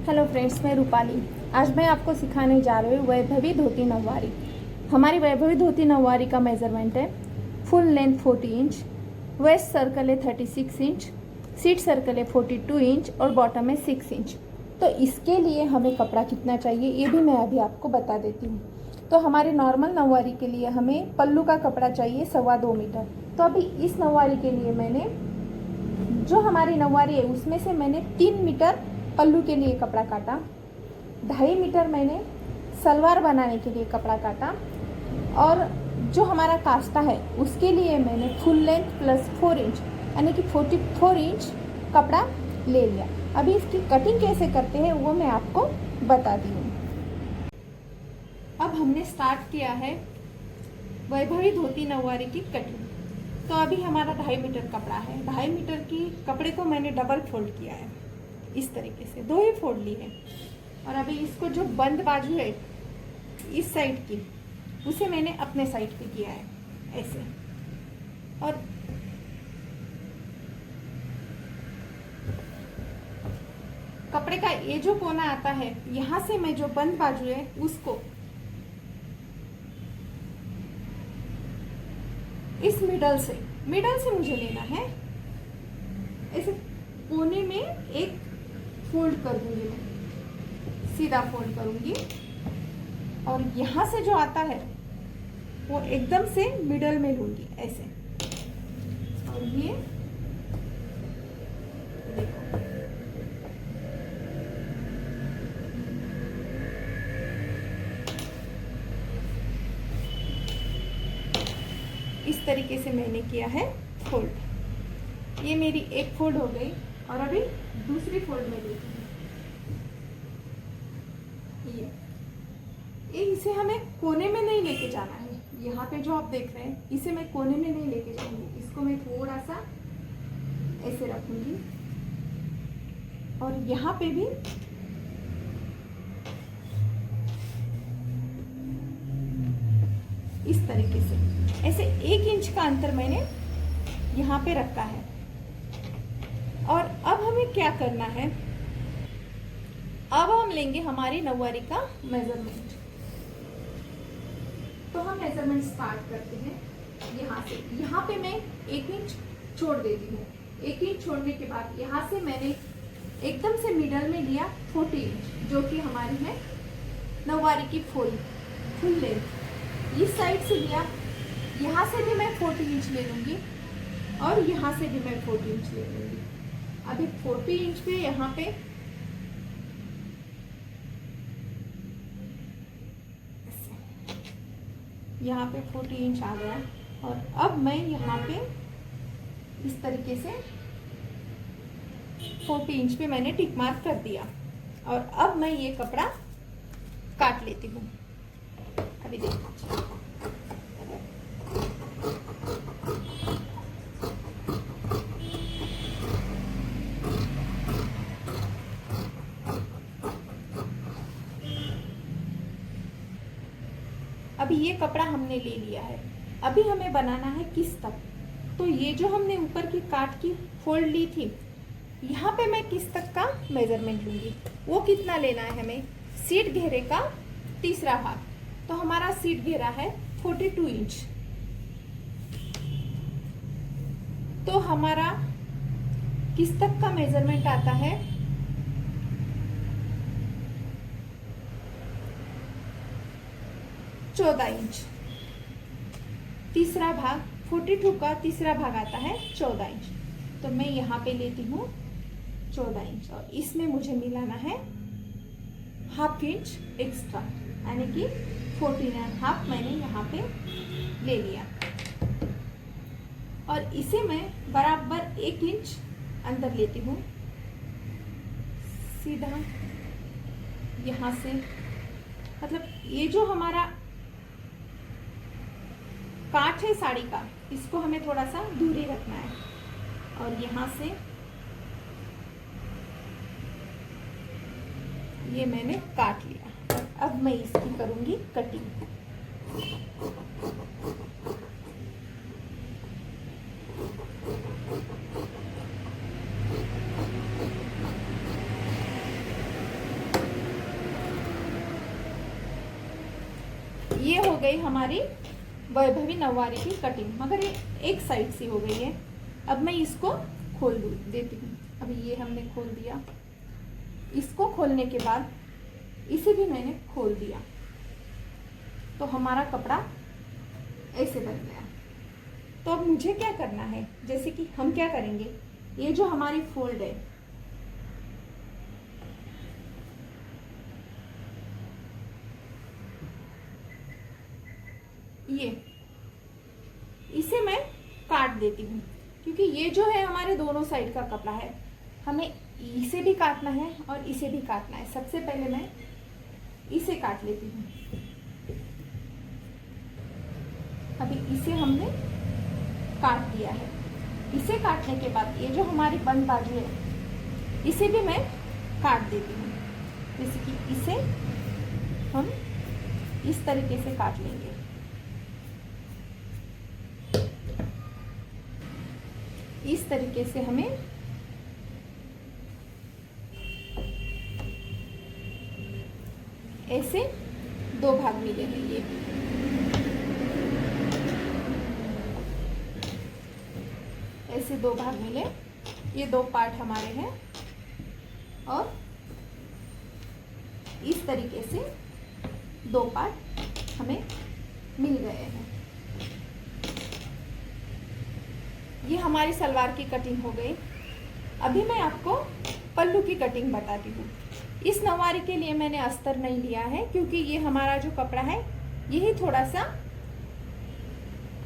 Hello friends, मैं रूपाली। आज मैं आपको सिखाने जा रही हूँ वैभवी धोती नौवारी। हमारी वैभवी धोती नौवारी का मेज़रमेंट है full length 40 inch, waist circle है 36 इंच, सीट सर्कल है 42 इंच और बॉटम है 6 इंच। तो इसके लिए हमें कपड़ा कितना चाहिए ये भी मैं अभी आपको बता देती हूँ। तो हमारे नॉर्मल नौवारी के लिए हमें पल्लू का कपड़ा चाहिए 2.25 मीटर। तो अभी इस नौवारी के लिए मैंने जो हमारी नौवारी है उसमें से मैंने 3 मीटर पल्लू के लिए कपड़ा काटा, 2.5 मीटर मैंने सलवार बनाने के लिए कपड़ा काटा और जो हमारा कास्टा है उसके लिए मैंने फुल लेंथ प्लस 4 इंच यानी कि 44 इंच कपड़ा ले लिया। अभी इसकी कटिंग कैसे करते हैं वो मैं आपको बताती हूँ। अब हमने स्टार्ट किया है वैभवी धोती नौवारी की कटिंग। तो अभी हमारा 2.5 मीटर कपड़ा है। 2.5 मीटर की कपड़े को मैंने डबल फोल्ड किया है, इस तरीके से 2 ही फोल्ड ली है। और अभी इसको जो बंद बाजू है इस साइड की उसे मैंने अपने साइड पे किया है ऐसे। और कपड़े का ये जो कोना आता है यहाँ से मैं जो बंद बाजू है उसको इस मिडल से मुझे लेना है। ऐसे कोने में एक फोल्ड कर दूंगी, मैं सीधा फोल्ड करूंगी और यहाँ से जो आता है वो एकदम से मिडल में लूंगी ऐसे। और ये देखो, इस तरीके से मैंने किया है फोल्ड। ये मेरी एक फोल्ड हो गई और अभी दूसरी फोल्ड में लेती हूँ। ये इसे हमें कोने में नहीं लेके जाना है। यहाँ पे जो आप देख रहे हैं इसे मैं कोने में नहीं लेके जाऊंगी, इसको मैं थोड़ा सा ऐसे रखूंगी और यहाँ पे भी इस तरीके से ऐसे 1 इंच का अंतर मैंने यहाँ पे रखा है। और अब हमें क्या करना है, अब हम लेंगे हमारी नौवारी का मेजरमेंट। तो हम मेजरमेंट स्टार्ट करते हैं यहाँ से। यहाँ पे मैं 1 इंच छोड़ देती हूँ। 1 इंच छोड़ने के बाद यहाँ से मैंने एकदम से मिडल में लिया 40 इंच, जो कि हमारी है नौवारी की फुल लेंथ। इस साइड से लिया, यहाँ से भी मैं 40 इंच ले लूंगी और यहाँ से भी मैं 40 इंच ले लूंगी। अभी 40 इंच पे यहाँ पे यहाँ पे 40 इंच आ गया और अब मैं यहाँ पे इस तरीके से 40 इंच पे मैंने टिक मार्क कर दिया और अब मैं ये कपड़ा काट लेती हूँ। अभी देखिए, अभी ये कपड़ा हमने ले लिया है। अभी हमें बनाना है किस तक। तो ये जो हमने ऊपर की काट की फोल्ड ली थी, यहाँ पे मैं किस तक का मेजरमेंट लूंगी। वो कितना लेना है हमें, सीट घेरे का तीसरा भाग। तो हमारा सीट घेरा है 42 इंच। तो हमारा किस तक का मेजरमेंट आता है, चौदह इंच। तीसरा भाग 42 का तीसरा भाग आता है 14 इंच। तो मैं यहाँ पे लेती हूँ 14 इंच और इसमें मुझे मिलाना है ½ इंच एक्स्ट्रा, यानी कि 14.5 मैंने यहाँ पे ले लिया। और इसे मैं बराबर 1 इंच अंदर लेती हूँ, सीधा यहाँ से। मतलब ये जो हमारा काट है साड़ी का, इसको हमें थोड़ा सा दूरी रखना है। और यहाँ से ये मैंने काट लिया और अब मैं इसकी करूंगी कटिंग। ये हो गई हमारी वैभवी नौवारी की कटिंग, मगर ये एक साइड से हो गई है। अब मैं इसको खोल देती हूँ। अभी ये हमने खोल दिया, इसको खोलने के बाद इसे भी मैंने खोल दिया, तो हमारा कपड़ा ऐसे बन गया। तो अब मुझे क्या करना है, जैसे कि हम क्या करेंगे, ये जो हमारी फोल्ड है, ये इसे मैं काट देती हूँ, क्योंकि ये जो है हमारे दोनों साइड का कपड़ा है, हमें इसे भी काटना है और इसे भी काटना है। सबसे पहले मैं इसे काट लेती हूँ। अभी इसे हमने काट दिया है। इसे काटने के बाद ये जो हमारी बंद बाजू है, इसे भी मैं काट देती हूँ। जैसे कि इसे हम इस तरीके से काट लेंगे। इस तरीके से हमें ऐसे दो भाग मिले हैं। ये ऐसे दो भाग मिले, ये दो पार्ट हमारे हैं और इस तरीके से दो पार्ट हमें मिल गए हैं। ये हमारी सलवार की कटिंग हो गई। अभी मैं आपको पल्लू की कटिंग बताती हूँ। इस नौवारी के लिए मैंने अस्तर नहीं लिया है, क्योंकि ये हमारा जो कपड़ा है यही थोड़ा सा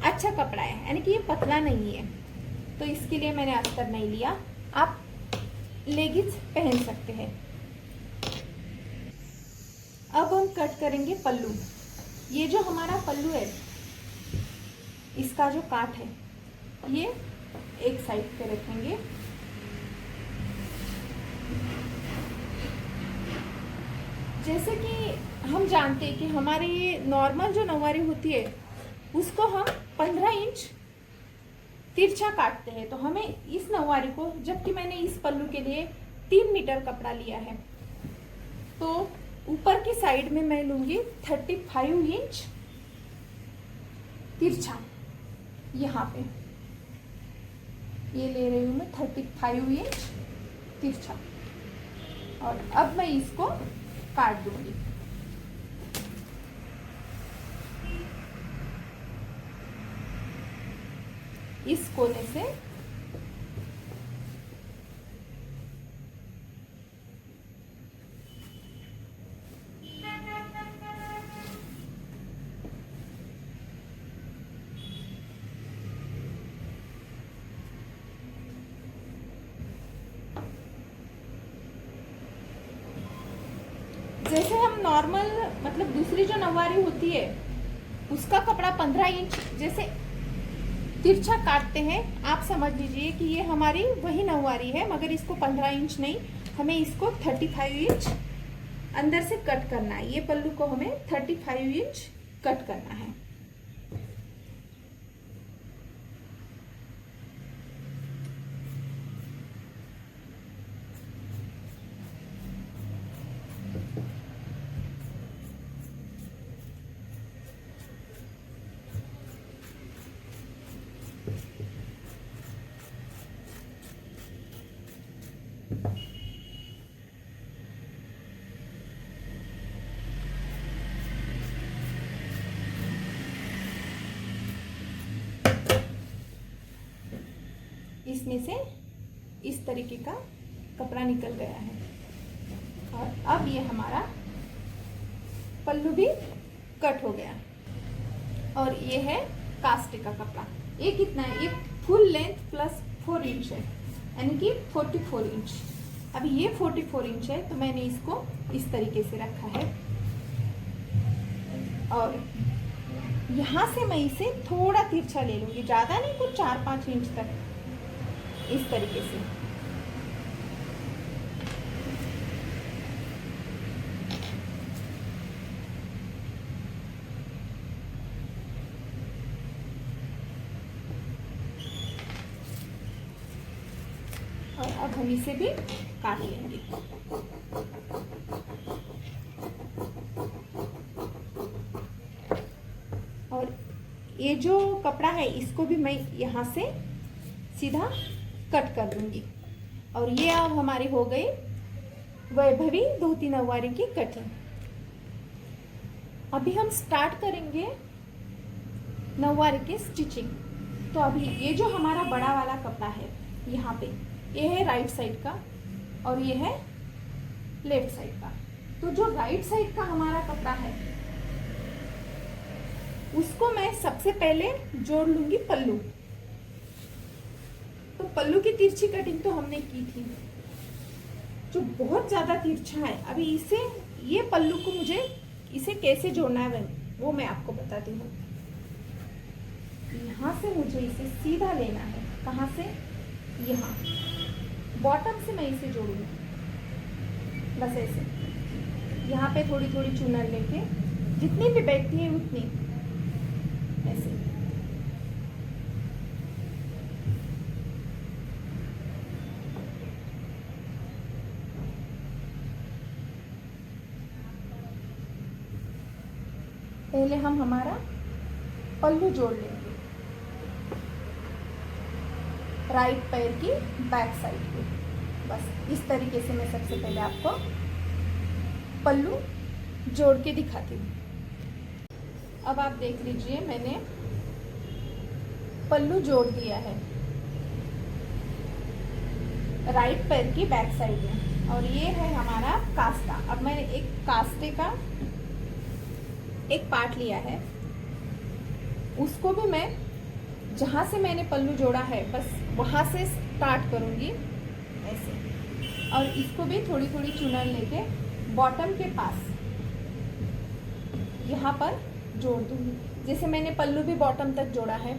अच्छा कपड़ा है, यानी कि ये पतला नहीं है, तो इसके लिए मैंने अस्तर नहीं लिया। आप लेगिंग्स पहन सकते हैं। अब हम कट करेंगे पल्लू। ये जो हमारा पल्लू है, इसका जो काट है, ये एक साइड पे रखेंगे। जैसे कि हम जानते हैं कि हमारी ये नॉर्मल जो नौवारी होती है, उसको हम 15 इंच तिरछा काटते हैं। तो हमें इस नौवारी को, जबकि मैंने इस पल्लू के लिए 3 मीटर कपड़ा लिया है, तो ऊपर की साइड में मैं लूंगी 35 इंच तिरछा। यहाँ पे ये ले रही हूँ मैं 35 इंच तिरछा, और अब मैं इसको काट दूंगी। इस कोने से जैसे हम नॉर्मल, मतलब दूसरी जो नौवारी होती है, उसका कपड़ा 15 इंच जैसे तिरछा काटते हैं, आप समझ लीजिए कि ये हमारी वही नौवारी है, मगर इसको 15 इंच नहीं, हमें इसको 35 इंच अंदर से कट करना है। ये पल्लू को हमें 35 इंच कट करना है। इसमें से इस तरीके का कपड़ा निकल गया है, और अब ये हमारा पल्लू भी कट हो गया। और ये है कास्टे का कपड़ा। ये कितना है, ये फुल लेंथ प्लस 4 इंच है, यानी कि 44 इंच। अभी ये 44 इंच है, तो मैंने इसको इस तरीके से रखा है, और यहाँ से मैं इसे थोड़ा तिरछा ले लूंगी, ज्यादा नहीं, कुछ 4-5 इंच तक, इस तरीके से। और अब हम इसे भी काट लेंगे। ये जो कपड़ा है इसको भी मैं यहाँ से सीधा कट कर दूंगी। और ये अब हमारी हो गई वैभवी धोती नौवारी की कटिंग। अभी हम स्टार्ट करेंगे नौवारी की स्टिचिंग। तो अभी ये जो हमारा बड़ा वाला कपड़ा है यहाँ पे, ये है राइट साइड का और ये है लेफ्ट साइड का। तो जो राइट साइड का हमारा कपड़ा है उसको मैं सबसे पहले जोड़ लूंगी पल्लू। तो पल्लू की तिरछी कटिंग तो हमने की थी, जो बहुत ज्यादा तिरछा है। अभी इसे, ये पल्लू को मुझे इसे कैसे जोड़ना है वो मैं आपको बताती हूँ। यहाँ से मुझे इसे सीधा लेना है। कहाँ से? यहाँ बॉटम से मैं इसे जोड़ूंगी, बस ऐसे। यहाँ पे थोड़ी थोड़ी चुनर लेके, जितनी भी बैठती है उतनी, ऐसे। पहले हम हमारा पल्लू जोड़ लेंगे राइट पैर की बैक साइड पे। बस इस तरीके से मैं सबसे पहले आपको पल्लू जोड़ के दिखाती हूँ। अब आप देख लीजिए, मैंने पल्लू जोड़ दिया है राइट पैर की बैक साइड में। और ये है हमारा कास्टा। अब मैंने एक कास्टे का एक पार्ट लिया है, उसको भी मैं जहाँ से मैंने पल्लू जोड़ा है बस वहाँ से स्टार्ट करूँगी ऐसे। और इसको भी थोड़ी थोड़ी चुनर लेके बॉटम के पास यहाँ पर जोड़ दूँगी। जैसे मैंने पल्लू भी बॉटम तक जोड़ा है,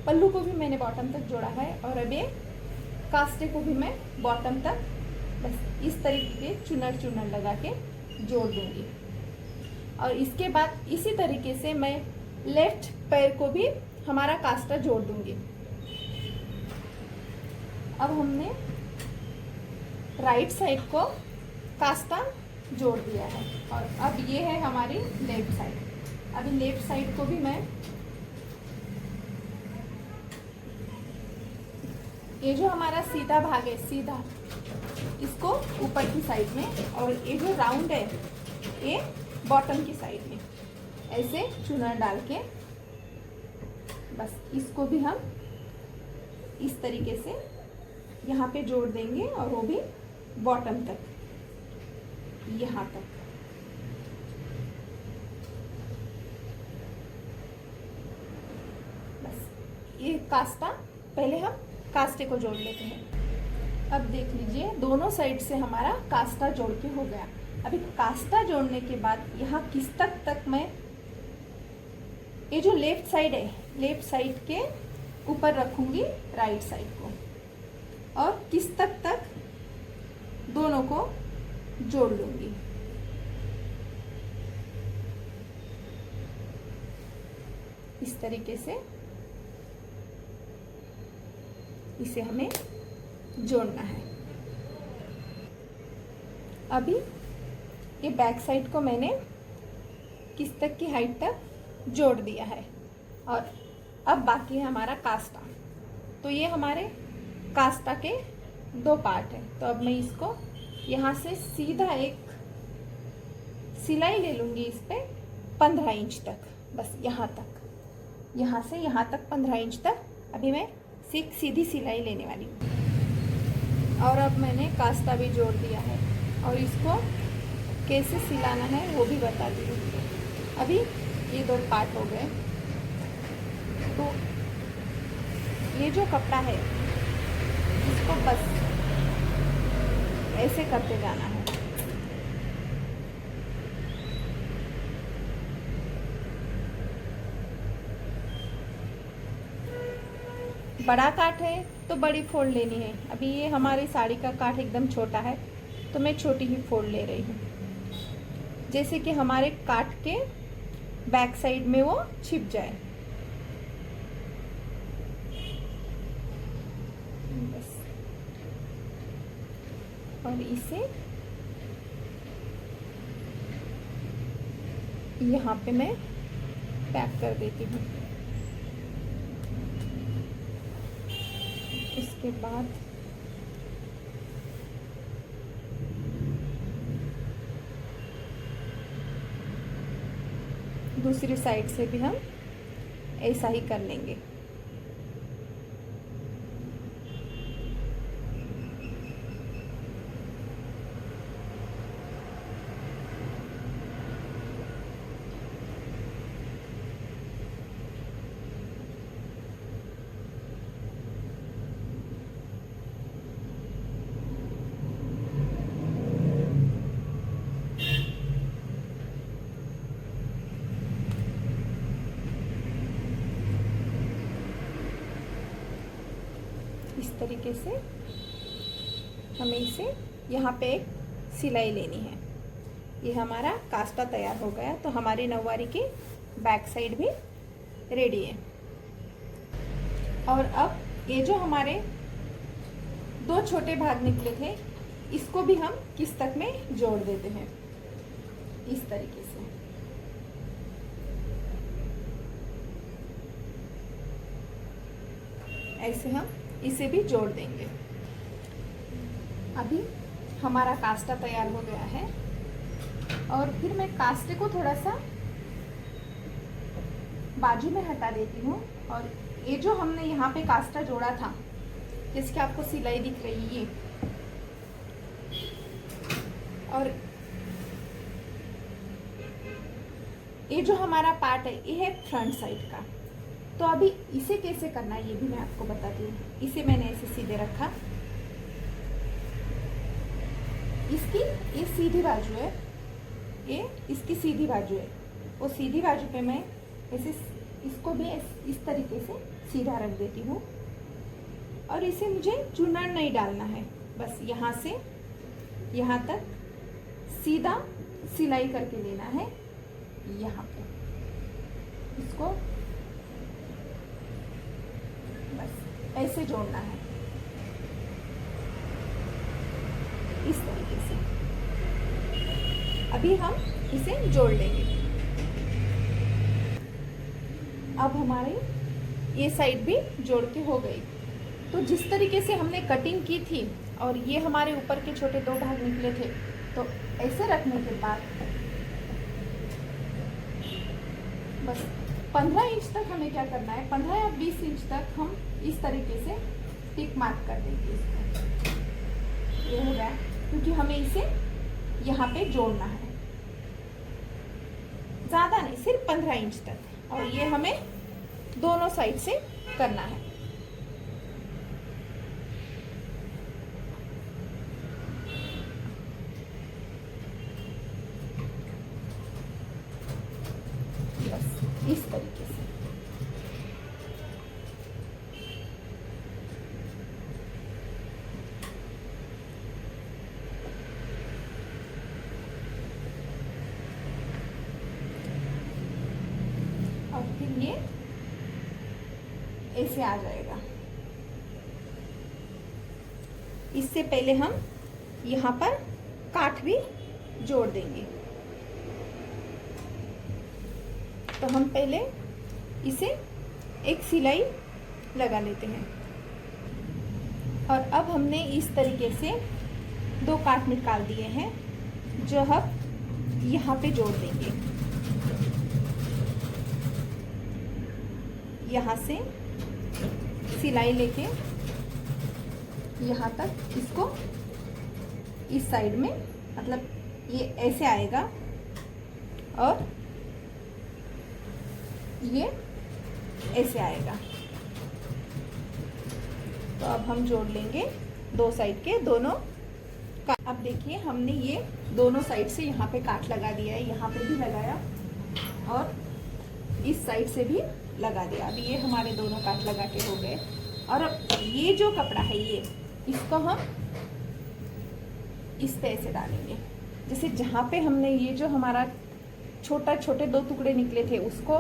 पल्लू को भी मैंने बॉटम तक जोड़ा है, और अब ये कास्टे को भी मैं बॉटम तक बस इस तरीके के चुनर चुनर लगा के जोड़ दूँगी। और इसके बाद इसी तरीके से मैं लेफ्ट पैर को भी हमारा कास्टा जोड़ दूंगी। अब हमने राइट साइड को कास्टा जोड़ दिया है, और अब ये है हमारी लेफ्ट साइड। अभी लेफ्ट साइड को भी मैं, ये जो हमारा सीधा भाग है सीधा, इसको ऊपर की साइड में, और ये जो राउंड है ये बॉटम की साइड में ऐसे चुनर डाल के बस इसको भी हम इस तरीके से यहाँ पे जोड़ देंगे, और वो भी बॉटम तक, यहाँ तक। बस ये कास्टा, पहले हम कास्टे को जोड़ लेते हैं। अब देख लीजिए, दोनों साइड से हमारा कास्टा जोड़ के हो गया। अभी कास्टा जोड़ने के बाद यहाँ किस तक मैं, ये जो लेफ्ट साइड है, लेफ्ट साइड के ऊपर रखूंगी राइट साइड को, और किस तक दोनों को जोड़ लूंगी। इस तरीके से इसे हमें जोड़ना है। अभी ये बैक साइड को मैंने किस तक की हाइट तक जोड़ दिया है, और अब बाकी है हमारा कास्टा। तो ये हमारे कास्टा के दो पार्ट है। तो अब मैं इसको यहाँ से सीधा एक सिलाई ले लूँगी इस पे 15 इंच तक, बस यहाँ तक, यहाँ से यहाँ तक 15 इंच तक अभी मैं सीधी सिलाई लेने वाली हूँ। और अब मैंने कास्टा भी जोड़ दिया है, और इसको कैसे सिलाना है वो भी बता दी हूँ। अभी ये दो पार्ट हो गए। तो ये जो कपड़ा है इसको बस ऐसे करते जाना है। बड़ा काट है तो बड़ी फोल्ड लेनी है। अभी ये हमारी साड़ी का काट एकदम छोटा है तो मैं छोटी ही फोल्ड ले रही हूँ, जैसे कि हमारे काट के बैक साइड में वो छिप जाए। बस, और इसे यहाँ पे मैं पैक कर देती हूँ। इसके बाद दूसरी साइड से भी हम ऐसा ही कर लेंगे। इस तरीके से हमें इसे यहाँ पे एक सिलाई लेनी है। ये हमारा कास्टा तैयार हो गया। तो हमारी नौवारी की बैक साइड भी रेडी है। और अब ये जो हमारे दो छोटे भाग निकले थे, इसको भी हम किस्तक में जोड़ देते हैं इस तरीके से। ऐसे हम इसे भी जोड़ देंगे। अभी हमारा कास्टा तैयार हो गया है। और फिर मैं कास्टे को थोड़ा सा बाजू में हटा देती हूँ। और ये जो हमने यहाँ पे कास्टा जोड़ा था, जिसकी आपको सिलाई दिख रही है, और ये जो हमारा पार्ट है, ये है फ्रंट साइड का। तो अभी इसे कैसे करना है ये भी मैं आपको बताती हूँ। इसे मैंने ऐसे सीधे रखा। इसकी ये सीधी बाजू है, ये इसकी सीधी बाजू है। वो सीधी बाजू पे मैं ऐसे इसको भी इस तरीके से सीधा रख देती हूँ। और इसे मुझे चूना नहीं डालना है, बस यहाँ से यहाँ तक सीधा सिलाई करके लेना है। यहाँ पे इसको बस ऐसे जोड़ना है, इस तरीके से। अभी हम इसे जोड़ लेंगे। अब हमारी ये साइड भी जोड़ के हो गई। तो जिस तरीके से हमने कटिंग की थी और ये हमारे ऊपर के छोटे दो भाग निकले थे, तो ऐसे रखने के बाद बस 15 इंच तक हमें क्या करना है, 15 या 20 इंच तक हम इस तरीके से टिक मार्क कर देंगे इसको। ये हो गया, क्योंकि हमें इसे यहाँ पे जोड़ना है। ज़्यादा नहीं, सिर्फ 15 इंच तक। और ये हमें दोनों साइड से करना है। बस इस तरीके से। और फिर ये ऐसे आ जाएगा। इससे पहले हम यहाँ पर काठ भी जोड़ देंगे। तो हम पहले इसे एक सिलाई लगा लेते हैं। और अब हमने इस तरीके से दो काठ निकाल दिए हैं, जो हम यहाँ पे जोड़ देंगे। यहाँ से सिलाई लेके यहाँ तक इसको इस साइड में, मतलब ये ऐसे आएगा और ये ऐसे आएगा। तो अब हम जोड़ लेंगे दो साइड के दोनों। अब देखिए हमने ये दोनों साइड से यहाँ पे काट लगा दिया है, यहाँ पे भी लगाया और इस साइड से भी लगा दिया। अभी ये हमारे दोनों काट लगा के हो गए। और अब ये जो कपड़ा है, ये इसको हम इस पे ऐसे डालेंगे। जैसे जहाँ पे हमने ये जो हमारा छोटे दो टुकड़े निकले थे, उसको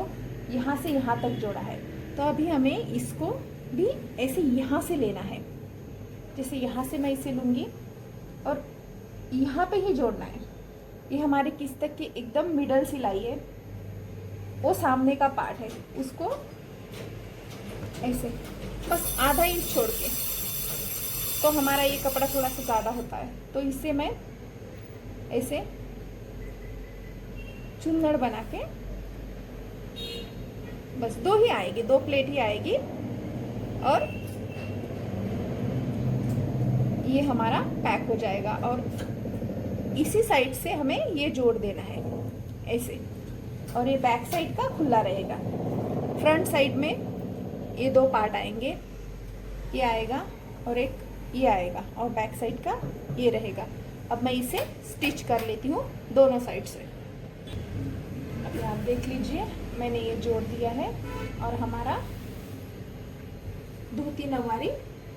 यहाँ से यहाँ तक जोड़ा है। तो अभी हमें इसको भी ऐसे यहाँ से लेना है। जैसे यहाँ से मैं इसे लूँगी और यहाँ पे ही जोड़ना है। ये हमारे किस्तक की एकदम मिडल सिलाई है, वो सामने का पार्ट है, उसको ऐसे बस आधा इंच छोड़ के तो हमारा ये कपड़ा थोड़ा सा ज़्यादा होता है, तो इससे मैं ऐसे चुन्नड़ बना के, बस 2 ही आएगी, 2 प्लेट ही आएगी, और ये हमारा पैक हो जाएगा। और इसी साइड से हमें ये जोड़ देना है ऐसे, और ये बैक साइड का खुला रहेगा। फ्रंट साइड में ये 2 पार्ट आएंगे, ये आएगा और एक ये आएगा, और बैक साइड का ये रहेगा। अब मैं इसे स्टिच कर लेती हूँ दोनों साइड से। अभी आप देख लीजिए मैंने ये जोड़ दिया है, और हमारा धोती नवारी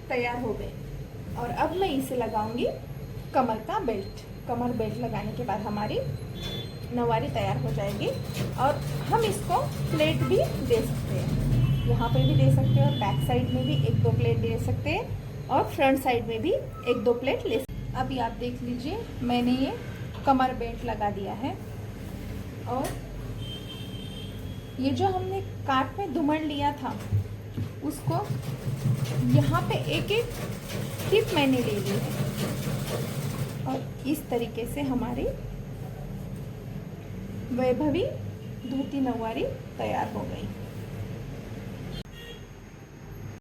तैयार हो गई। और अब मैं इसे लगाऊंगी कमर का बेल्ट। कमर बेल्ट लगाने के बाद हमारी नवारी तैयार हो जाएगी। और हम इसको प्लेट भी दे सकते हैं, यहाँ पे भी दे सकते हैं, और बैक साइड में भी 1-2 प्लेट दे सकते हैं, और फ्रंट साइड में भी 1-2 प्लेट ले सकते हैं। अभी आप देख लीजिए मैंने ये कमर बेल्ट लगा दिया है, और ये जो हमने काट में धुमड़ लिया था उसको यहाँ पे एक-एक टिप मैंने ले ली है, और इस तरीके से हमारी वैभवी धोती नवारी तैयार हो गई।